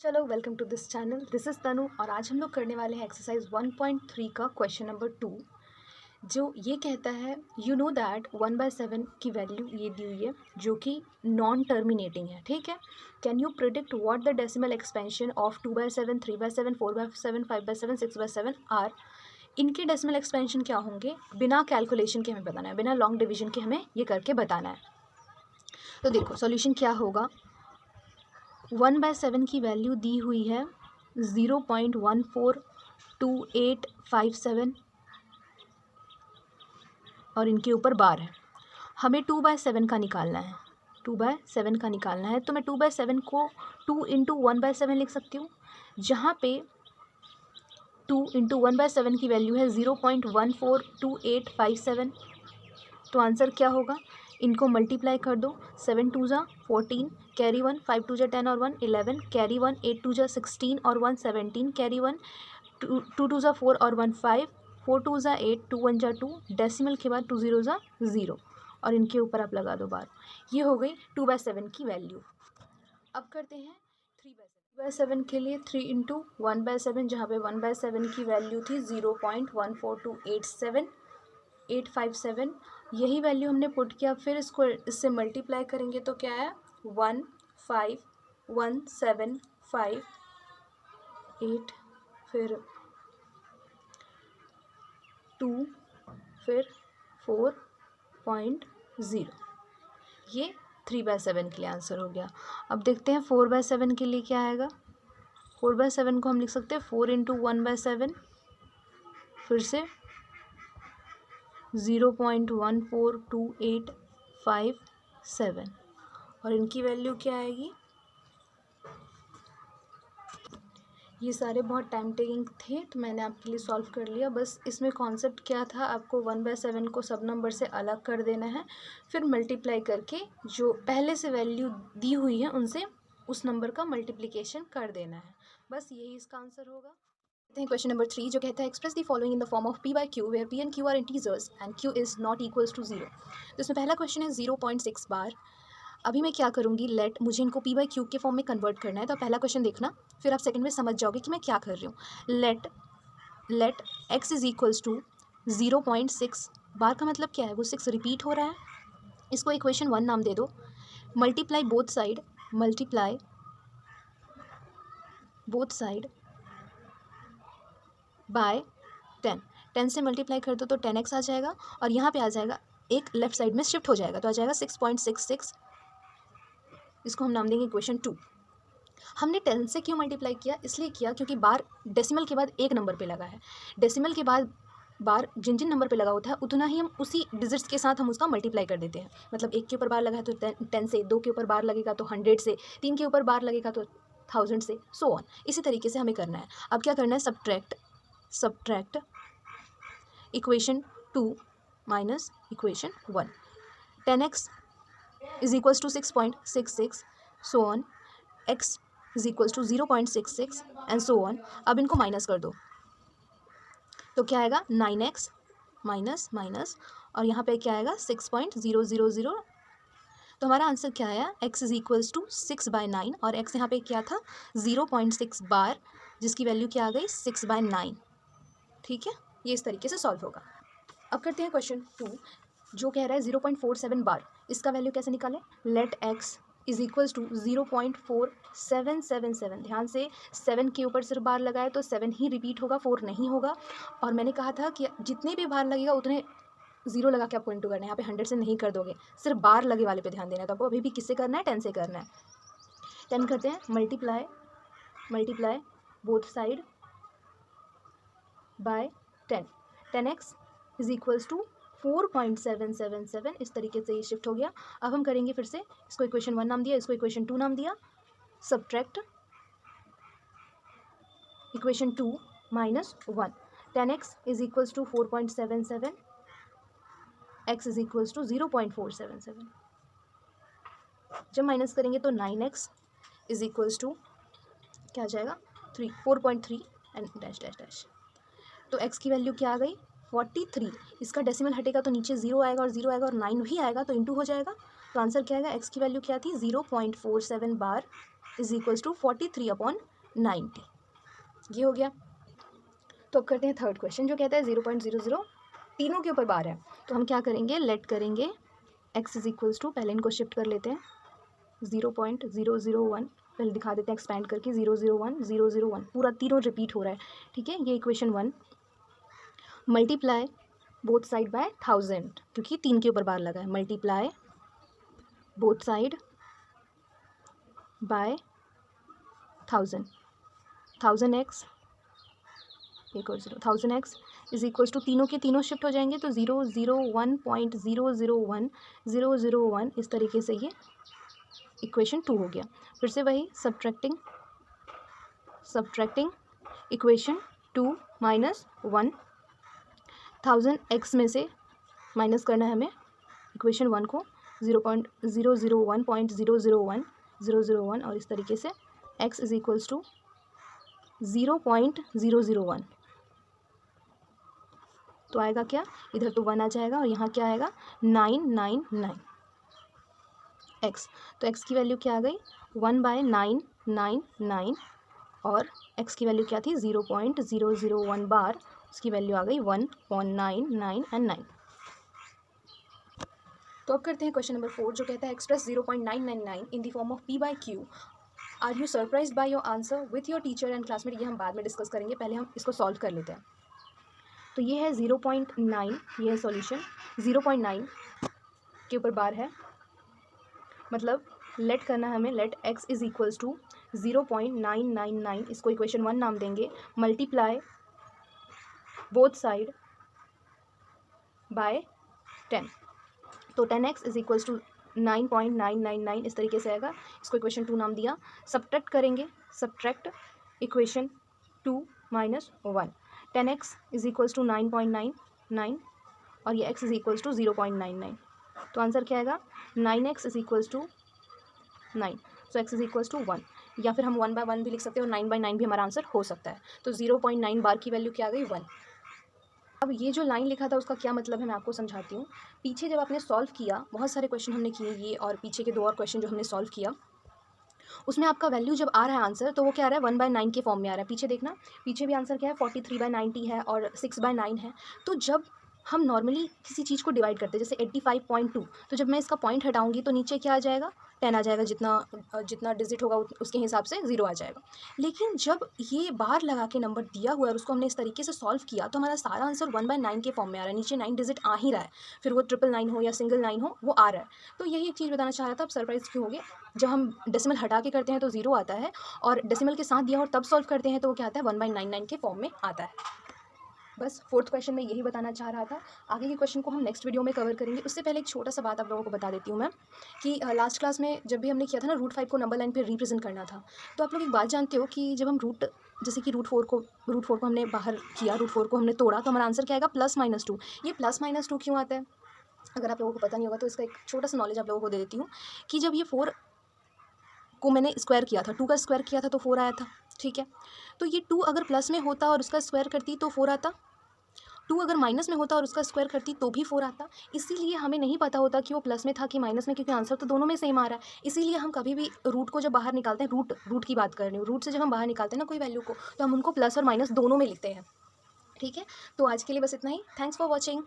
चलो welcome to this channel. This is Tanu और आज हम लोग करने वाले हैं एक्सरसाइज 1.3 का क्वेश्चन नंबर 2, जो ये कहता है यू नो दैट 1/7 की वैल्यू ये दी हुई है जो कि नॉन टर्मिनेटिंग है। ठीक है, can you predict what the decimal expansion of 2/7, 3/7, 4/7, 5/7, 6/7 are. इनके डेसिमल एक्सपेंशन क्या होंगे बिना कैलकुलेशन के हमें बताना है, बिना लॉन्ग डिवीजन के हमें ये करके बताना है। तो देखो सॉल्यूशन क्या होगा। 1/7 की वैल्यू दी हुई है 0.142857 और इनके ऊपर बार है। हमें 2/7 का निकालना है, 2/7 का निकालना है। तो मैं 2/7 को 2 इंटू 1/7 लिख सकती हूँ, जहाँ पे 2 इंटू 1/7 की वैल्यू है 0.142857। तो आंसर क्या होगा, इनको मल्टीप्लाई कर दो। 7 2 ज़ा 14, कैरी 1, 5 2 ज़ा 10 और 1 11, कैरी 1, 8 2 ज़ा 16 और 1 17, कैरी 1, 2 2 ज़ा 4 और 1 5, 4 2 ज़ा 8, 2 1 ज़ा 2, डेसिमल के बाद 2 0 ज़ा 0 और इनके ऊपर आप लगा दो बार। ये हो गई 2/7 की वैल्यू। अब करते हैं 3/7 के लिए। 3 इंटू 1/7, जहाँ पे 1/7 की वैल्यू थी 0.14287 यही वैल्यू हमने पुट किया। फिर इसको इससे मल्टीप्लाई करेंगे तो क्या है 15175 8, फिर 2, फिर 4.0। ये 3/7 के लिए आंसर हो गया। अब देखते हैं 4/7 के लिए क्या आएगा। 4/7 को हम लिख सकते हैं 4 इंटू 1/7, फिर से 0.14287 और इनकी वैल्यू क्या आएगी। ये सारे बहुत टाइम टेकिंग थे तो मैंने आपके लिए सॉल्व कर लिया। बस इसमें कॉन्सेप्ट क्या था, आपको 1/7 को सब नंबर से अलग कर देना है, फिर मल्टीप्लाई करके जो पहले से वैल्यू दी हुई है उनसे उस नंबर का मल्टीप्लिकेशन कर देना है। बस यही इसका आंसर होगा। क्वेश्चन नंबर 3 जो कहता है express the following in the form of p by q where p and q are integers and q is not equals to 0। तो इसमें पहला क्वेश्चन है 0.6 बार। अभी मैं क्या करूँगी, लेट मुझे इनको p by q के फॉर्म में कन्वर्ट करना है। तो पहला क्वेश्चन देखना, फिर आप सेकंड में समझ जाओगे कि मैं क्या कर रही हूँ। Let x is equals to 0.6 bar का मतलब क्या है, वो 6 रिपीट हो रहा है। इसको इक्वेशन 1 नाम दे दो। मल्टीप्लाई बोथ साइड बाय 10 से मल्टीप्लाई कर दो तो 10x आ जाएगा और यहाँ पे आ जाएगा एक लेफ्ट साइड में शिफ्ट हो जाएगा तो आ जाएगा 6.66। इसको हम नाम देंगे इक्वेशन 2। हमने 10 से क्यों मल्टीप्लाई किया, इसलिए किया क्योंकि बार डेसिमल के बाद एक नंबर पे लगा है। डेसिमल के बाद बार जिन जिन नंबर पे लगा होता है उतना ही हम उसी डिजिट्स के साथ हम उसका मल्टीप्लाई कर देते हैं। मतलब 1 के ऊपर बार लगा है तो 10 से, 2 के ऊपर बार लगेगा तो 100 से, 3 के ऊपर बार लगेगा तो 1000 से, सो ऑन। इसी तरीके से हमें करना है। अब क्या करना है, subtract equation 2 minus equation 1। 10x is equals to 6.66, so on. x is equals to 0.66 and so on. अब इनको माइनस कर दो तो क्या आएगा 9x माइनस माइनस और यहाँ पे क्या आएगा 6.000। तो हमारा आंसर क्या आया, x इज इक्वल्स टू 6/9 और x यहाँ पे क्या था 0.6 बार, जिसकी वैल्यू क्या आ गई 6/9। ठीक है, ये इस तरीके से सॉल्व होगा। अब करते हैं क्वेश्चन 2 जो कह रहा है 0.47 बार। इसका वैल्यू कैसे निकालें, let x is equals to 0.4777। ध्यान से 7 के ऊपर सिर्फ बार लगाए तो 7 ही रिपीट होगा, 4 नहीं होगा। और मैंने कहा था कि जितने भी बार लगेगा उतने 0 लगा के आपको इंटू करना है। यहाँ पे 100 से नहीं कर दोगे, सिर्फ बार लगे वाले पे ध्यान देना है। तो आपको अभी भी किससे करना है, 10 से करना है। 10 करते हैं multiply both side by 10। 10x is equals to 4.777। इस तरीके से ये शिफ्ट हो गया। अब हम करेंगे फिर से, इसको इक्वेशन 1 नाम दिया, इसको इक्वेशन 2 नाम दिया। Subtract equation 2 minus 1। 10x is equals to 4.77, x is equals to 0.477। जब माइनस करेंगे तो 9x इज इक्वल्स टू क्या आ जाएगा 4.3 एंड डैश डैश डैश। तो x की वैल्यू क्या आ गई 43। इसका डेसिमल हटेगा तो नीचे 0 आएगा और 0 आएगा और 9 भी आएगा तो इंटू हो जाएगा। तो आंसर क्या आएगा, x की वैल्यू क्या थी 0.47 बार इज इक्वल्स टू 43/90। ये हो गया। तो अब करते हैं थर्ड क्वेश्चन जो कहता है 0.00 तीनों के ऊपर बार है। तो हम क्या करेंगे, लेट करेंगे x इज इक्वल्स टू, पहले इनको शिफ्ट कर लेते हैं 0.001, पहले दिखा देते हैं एक्सपैंड करके 001 001, पूरा तीनों रिपीट हो रहा है। ठीक है, ये equation 1 multiply both side bye 1000, क्योंकि 3 के ऊपर बार लगा है, multiply both side bye 1000x एक और 1000x इज इक्वल्स टू, तीनों के तीनों शिफ्ट हो जाएंगे तो 001.001001 इस तरीके से ये इक्वेशन 2 हो गया। फिर से वही सब्ट्रैक्टिंग इक्वेशन 2 माइनस 1, 1000x में से माइनस करना है हमें इक्वेशन 1 को, 0.001 और इस तरीके से x इज इक्वल्स टू 0.001। तो आएगा क्या, इधर तो 1 आ जाएगा और यहाँ क्या आएगा 999 x। तो x की वैल्यू क्या आ गई 1/999 और x की वैल्यू क्या थी 0.001 बार, उसकी वैल्यू आ गई 1.999। तो अब करते हैं क्वेश्चन नंबर 4 जो कहता है express 0.999 in the form of p/q। Are you surprise by your answer with your teacher and classmate. ये हम बाद में डिस्कस करेंगे, पहले हम इसको सॉल्व कर लेते हैं। तो ये है 0.9, ये है सॉल्यूशन। 0.9 के ऊपर बार है, मतलब लेट करना है हमें, let x is equals to 0.999, इसको इक्वेशन 1 नाम देंगे, मल्टीप्लाई बोथ साइड बाय 10। तो 10x इज इक्वल्स टू 9.999 इस तरीके से आएगा, इसको इक्वेशन 2 नाम दिया। सब्ट्रैक्ट करेंगे, subtract equation 2 minus 1, 10x is equals to 9.99 और ये x इज इक्वल्स टू 0.99। तो आंसर क्या आएगा 9x is equals to 9, so x is equals to 1, या फिर हम 1/1 भी लिख सकते हैं और 9/9 भी हमारा आंसर हो सकता है। तो 0.9 बार की वैल्यू क्या आ गई 1। अब ये जो लाइन लिखा था उसका क्या मतलब है मैं आपको समझाती हूँ। पीछे जब आपने सॉल्व किया, बहुत सारे क्वेश्चन हमने किए ये और पीछे के 2 और क्वेश्चन जो हमने सॉल्व किया, उसमें आपका वैल्यू जब आ रहा है आंसर तो वो क्या आ रहा है 1/9 के फॉर्म में आ रहा है। पीछे देखना, पीछे भी आंसर क्या है 43/90 है और 6/9 है। तो जब हम नॉर्मली किसी चीज़ को डिवाइड करते हैं जैसे 85.2, तो जब मैं इसका पॉइंट हटाऊंगी तो नीचे क्या आ जाएगा 10 आ जाएगा, जितना डिजिट होगा उसके हिसाब से 0 आ जाएगा। लेकिन जब ये बार लगा के नंबर दिया हुआ है और उसको हमने इस तरीके से सॉल्व किया तो हमारा सारा आंसर 1/9 के फॉर्म में आ रहा है, नीचे 9 डिजिट आ ही रहा है, फिर वो 999 हो या सिंगल 9 हो वो आ रहा है। तो यही एक चीज़ बताना चाह रहा था। अब सरप्राइज क्यों हो गए, जब हम डेसिमल हटा के करते हैं तो 0 आता है और डेसिमल के साथ दिया और तब सॉल्व करते हैं तो वो क्या आता है 1/99 के फॉर्म में आता है। बस 4th क्वेश्चन में यही बताना चाह रहा था। आगे के क्वेश्चन को हम नेक्स्ट वीडियो में कवर करेंगे। उससे पहले एक छोटा सा बात आप लोगों को बता देती हूँ मैं कि लास्ट क्लास में जब भी हमने किया था ना √5 को नंबर लाइन पे रिप्रेजेंट करना था, तो आप लोग एक बात जानते हो कि जब हम जैसे कि √4 को हमने बाहर किया, √4 को हमने तोड़ा तो हमारा आंसर क्या आएगा +-2। ये +-2 क्यों आता है, अगर आप लोगों को पता नहीं होगा तो इसका एक छोटा सा नॉलेज आप लोगों को दे देती हूँ कि जब ये 4 को मैंने स्क्वायर किया था, 2 का स्क्वायर किया था तो 4 आया था, ठीक है। तो ये 2 अगर प्लस में होता और उसका स्क्वायर करती तो 4 आता, 2 अगर माइनस में होता और उसका स्क्वायर करती तो भी 4 आता। इसीलिए हमें नहीं पता होता कि वो प्लस में था कि माइनस में, क्योंकि आंसर तो दोनों में सेम आ रहा है। इसीलिए हम कभी भी रूट को जब बाहर निकालते हैं, रूट की बात कर रही हूँ, रूट से जब हम बाहर निकालते हैं ना कोई वैल्यू को, तो हम उनको प्लस और माइनस दोनों में लिखते हैं, ठीक है। तो आज के लिए बस इतना ही। Thanks for watching.